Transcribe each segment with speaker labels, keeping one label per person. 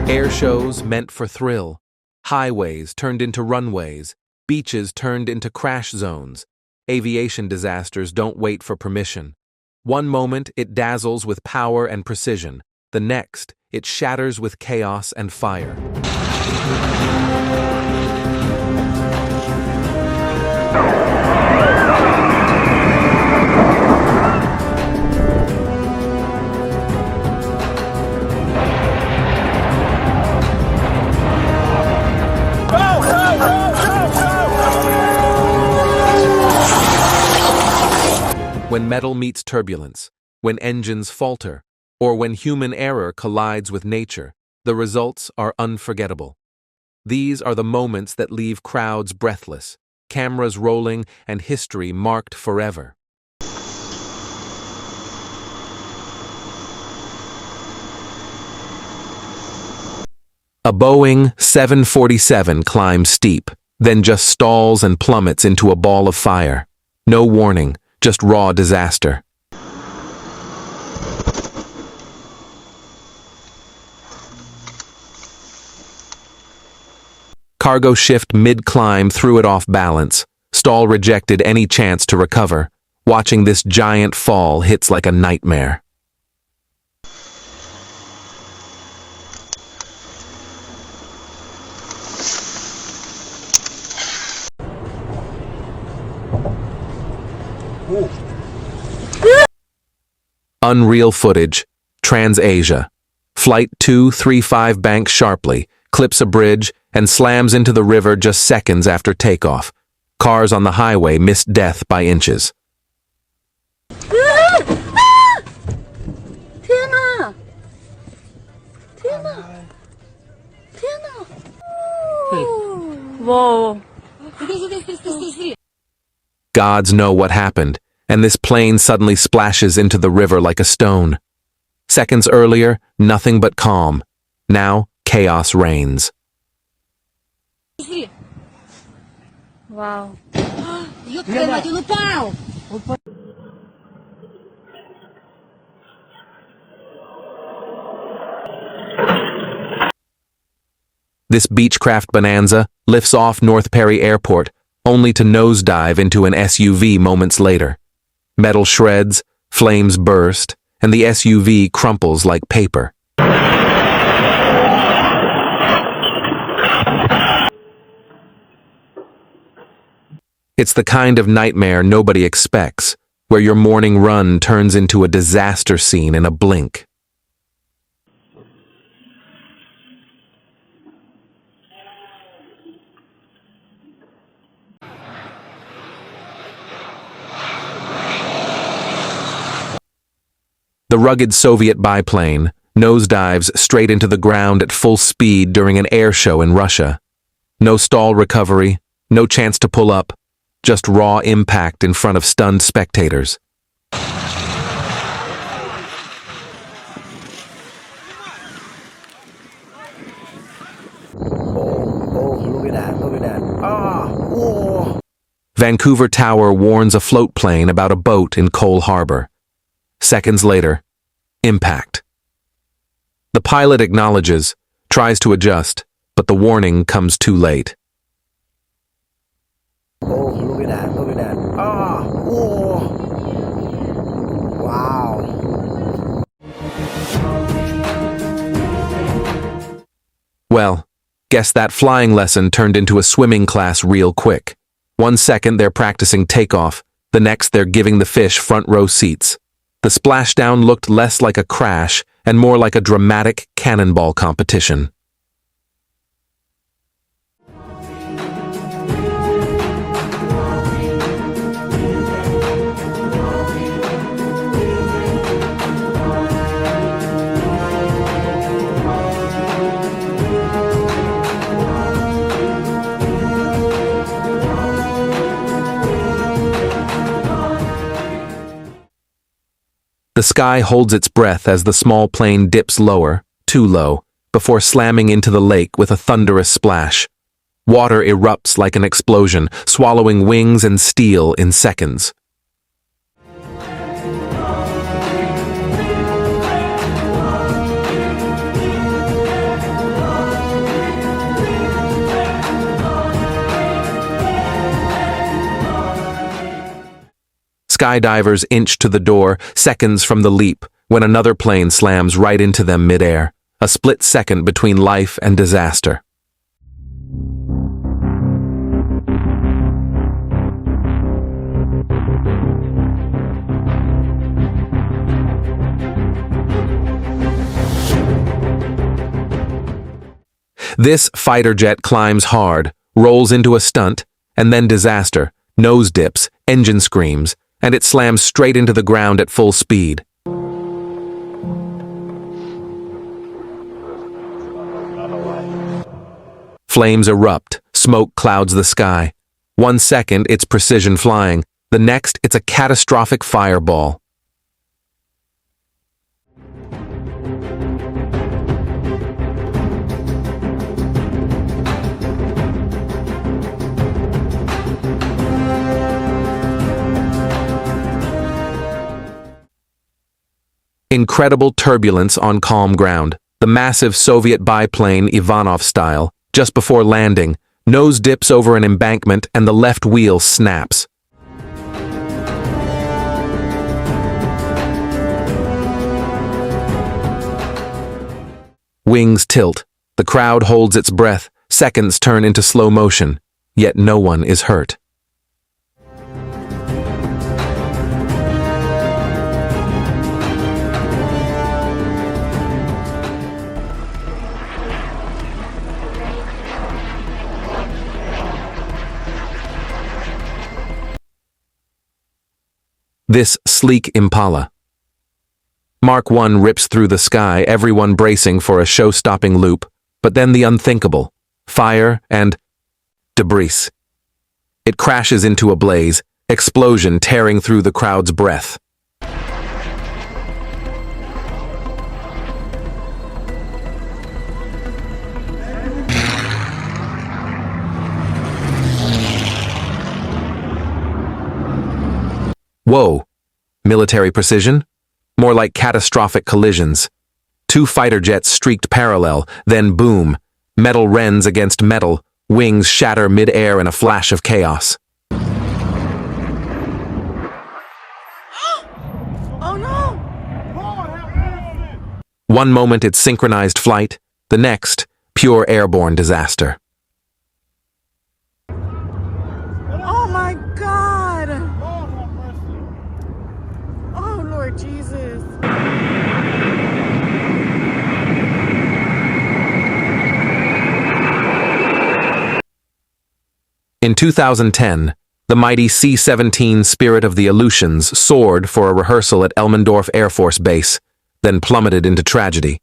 Speaker 1: Air shows meant for thrill. Highways turned into runways. Beaches turned into crash zones. Aviation disasters don't wait for permission. One moment, it dazzles with power and precision. The next, it shatters with chaos and fire. When metal meets turbulence, when engines falter, or when human error collides with nature, the results are unforgettable. These are the moments that leave crowds breathless, cameras rolling, and history marked forever. A Boeing 747 climbs steep, then just stalls and plummets into a ball of fire. No warning, just raw disaster. Cargo shift mid-climb threw it off balance. Stall rejected any chance to recover. Watching this giant fall hits like a nightmare. Unreal footage. Trans-Asia. Flight 235 banks sharply, clips a bridge, and slams into the river just seconds after takeoff. Cars on the highway miss death by inches.
Speaker 2: Whoa.
Speaker 1: Gods know what happened, and this plane suddenly splashes into the river like a stone. Seconds earlier, nothing but calm. Now, chaos reigns.
Speaker 2: Wow.
Speaker 1: This Beechcraft bonanza lifts off North Perry Airport, only to nosedive into an SUV moments later. Metal shreds, flames burst, and the SUV crumples like paper. It's the kind of nightmare nobody expects, where your morning run turns into a disaster scene in a blink. The rugged Soviet biplane nosedives straight into the ground at full speed during an air show in Russia. No stall recovery, no chance to pull up, just raw impact in front of stunned spectators.
Speaker 3: Look at that. Oh.
Speaker 1: Vancouver Tower warns a float plane about a boat in Cole Harbor. Seconds later, impact. The pilot acknowledges, tries to adjust, but the warning comes too late.
Speaker 3: Look at that. Wow.
Speaker 1: Well, guess that flying lesson turned into a swimming class real quick. 1 second they're practicing takeoff, the next they're giving the fish front row seats. The splashdown looked less like a crash and more like a dramatic cannonball competition. The sky holds its breath as the small plane dips lower, too low, before slamming into the lake with a thunderous splash. Water erupts like an explosion, swallowing wings and steel in seconds. Skydivers inch to the door, seconds from the leap, when another plane slams right into them midair, a split second between life and disaster. This fighter jet climbs hard, rolls into a stunt, and then disaster, nose dips, engine screams, and it slams straight into the ground at full speed. Flames erupt, smoke clouds the sky. 1 second, it's precision flying. The next, it's a catastrophic fireball. Incredible turbulence on calm ground. The massive Soviet biplane, Ivanov style, just before landing, nose dips over an embankment and the left wheel snaps. Wings tilt. The crowd holds its breath. Seconds turn into slow motion. Yet no one is hurt. This sleek Impala. Mark 1 rips through the sky, everyone bracing for a show-stopping loop, but then the unthinkable, fire and debris. It crashes into a blaze, explosion tearing through the crowd's breath. Whoa! Military precision? More like catastrophic collisions. 2 fighter jets streaked parallel, then boom. Metal rends against metal, wings shatter mid-air in a flash of chaos.
Speaker 2: Oh no!
Speaker 1: One moment it's synchronized flight, the next, pure airborne disaster.
Speaker 2: Oh my God! Oh Lord Jesus.
Speaker 1: In 2010, the mighty C-17 Spirit of the Aleutians soared for a rehearsal at Elmendorf Air Force Base, then plummeted into tragedy.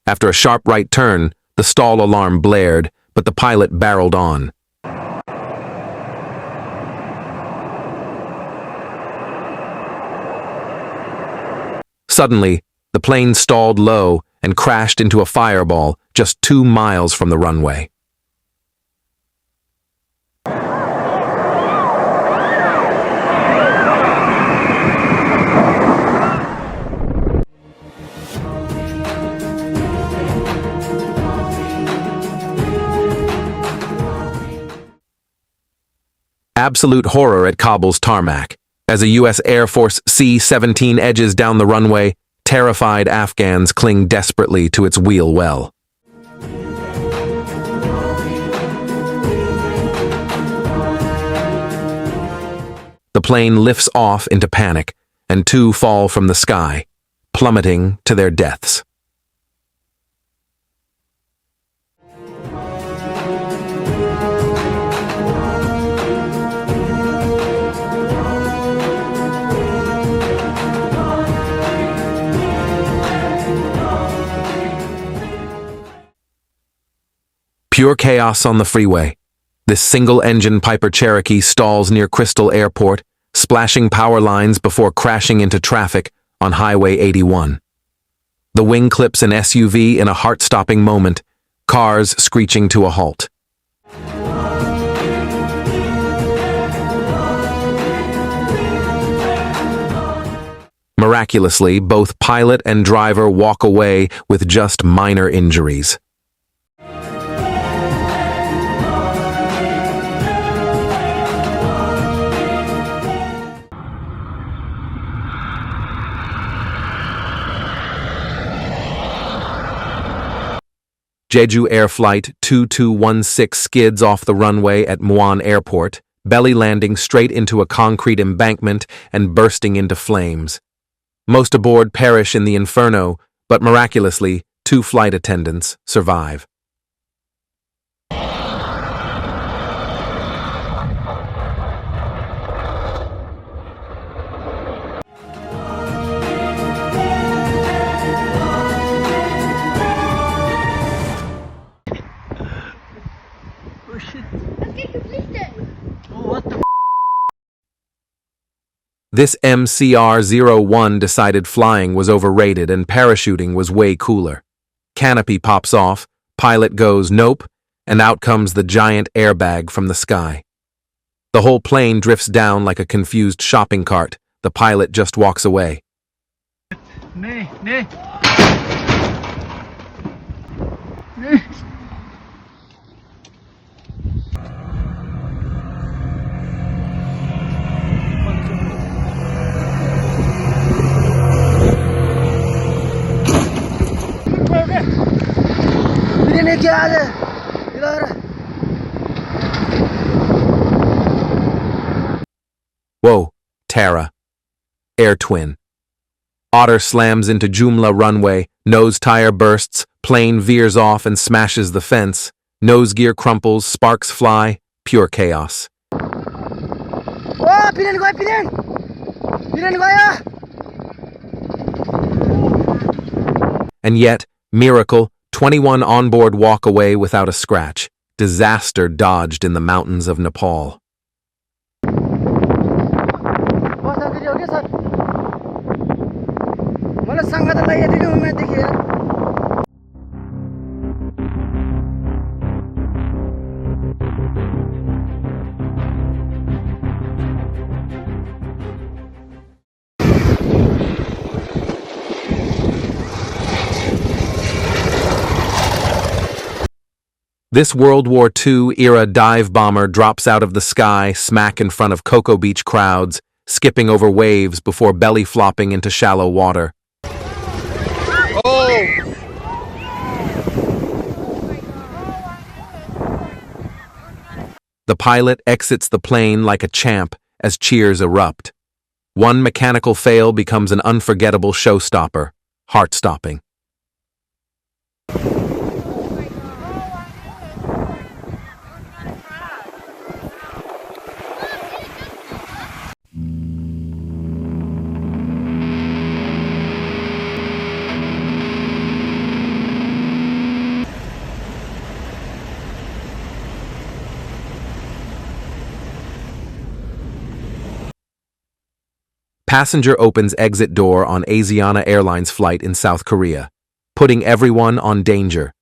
Speaker 1: After a sharp right turn, the stall alarm blared, but the pilot barreled on. Suddenly, the plane stalled low and crashed into a fireball just 2 miles from the runway. Absolute horror at Kabul's tarmac. As a U.S. Air Force C-17 edges down the runway, terrified Afghans cling desperately to its wheel well. The plane lifts off into panic, and 2 fall from the sky, plummeting to their deaths. Pure chaos on the freeway. This single-engine Piper Cherokee stalls near Crystal Airport, splashing power lines before crashing into traffic on Highway 81. The wing clips an SUV in a heart-stopping moment, cars screeching to a halt. Miraculously, both pilot and driver walk away with just minor injuries. Jeju Air Flight 2216 skids off the runway at Muan Airport, belly landing straight into a concrete embankment and bursting into flames. Most aboard perish in the inferno, but miraculously, 2 flight attendants survive. This MCR-01 decided flying was overrated and parachuting was way cooler. Canopy pops off, pilot goes nope, and out comes the giant airbag from the sky. The whole plane drifts down like a confused shopping cart. The pilot just walks away. Whoa, Tara. Air twin. Otter slams into Joomla runway, nose tire bursts, plane veers off and smashes the fence. Nose gear crumples, sparks fly, pure chaos. And yet, miracle, 21 onboard walk away without a scratch. Disaster dodged in the mountains of Nepal. This World War II-era dive bomber drops out of the sky smack in front of Cocoa Beach crowds, skipping over waves before belly flopping into shallow water. Oh! The pilot exits the plane like a champ as cheers erupt. One mechanical fail becomes an unforgettable showstopper, heart-stopping. Passenger opens exit door on Asiana Airlines flight in South Korea, putting everyone on danger.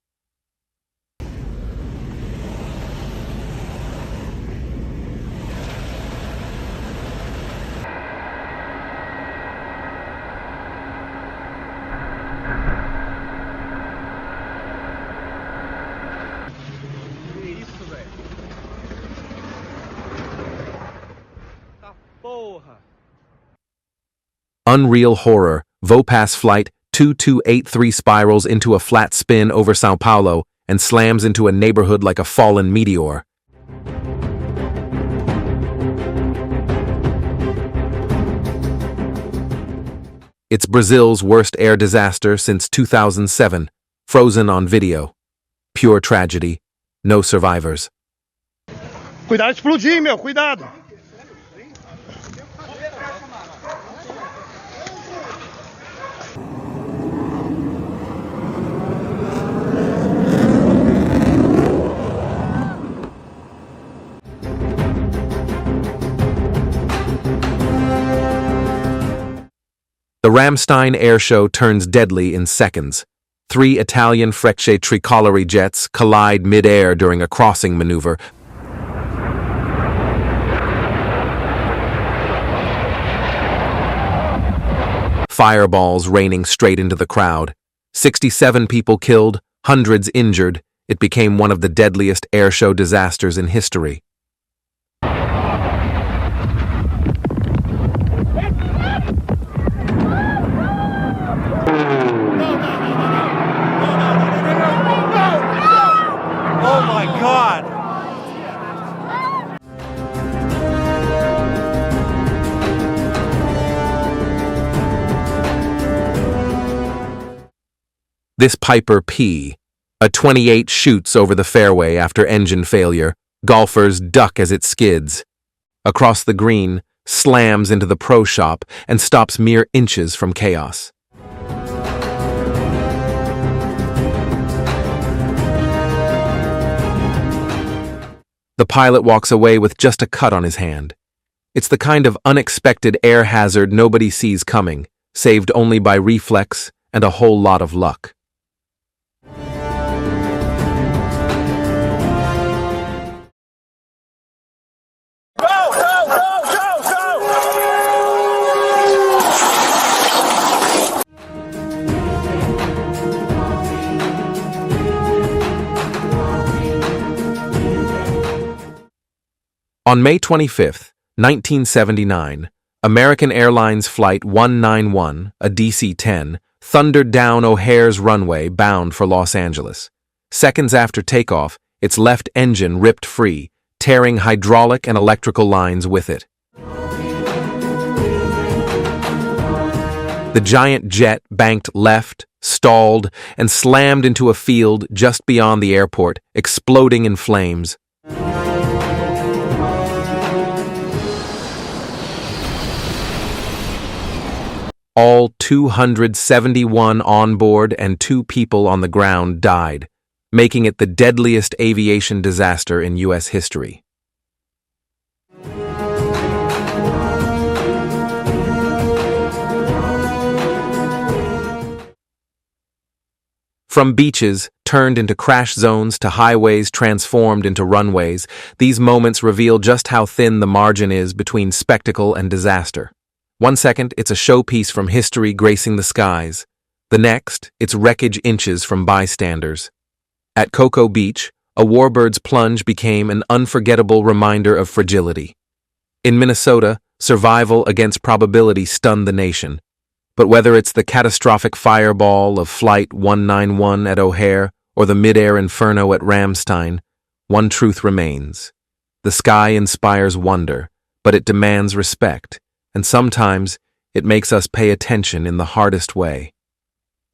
Speaker 1: Unreal horror, Vopass Flight 2283 spirals into a flat spin over Sao Paulo and slams into a neighborhood like a fallen meteor. It's Brazil's worst air disaster since 2007, frozen on video. Pure tragedy, no survivors.
Speaker 4: Cuidado, explodir, meu, cuidado!
Speaker 1: The Ramstein air show turns deadly in seconds. 3 Italian Frecce tricolori jets collide mid-air during a crossing maneuver. Fireballs raining straight into the crowd. 67 people killed, hundreds injured. It became one of the deadliest air show disasters in history. This Piper P. A 28 shoots over the fairway after engine failure. Golfers duck as it skids. Across the green, slams into the pro shop and stops mere inches from chaos. The pilot walks away with just a cut on his hand. It's the kind of unexpected air hazard nobody sees coming, saved only by reflex and a whole lot of luck. On May 25, 1979, American Airlines Flight 191, a DC-10, thundered down O'Hare's runway bound for Los Angeles. Seconds after takeoff, its left engine ripped free, tearing hydraulic and electrical lines with it. The giant jet banked left, stalled, and slammed into a field just beyond the airport, exploding in flames. All 271 on board and 2 people on the ground died, making it the deadliest aviation disaster in U.S. history. From beaches turned into crash zones to highways transformed into runways, these moments reveal just how thin the margin is between spectacle and disaster. One second, it's a showpiece from history gracing the skies. The next, it's wreckage inches from bystanders. At Cocoa Beach, a warbird's plunge became an unforgettable reminder of fragility. In Minnesota, survival against probability stunned the nation. But whether it's the catastrophic fireball of Flight 191 at O'Hare or the mid-air inferno at Ramstein, one truth remains. The sky inspires wonder, but it demands respect. And sometimes it makes us pay attention in the hardest way.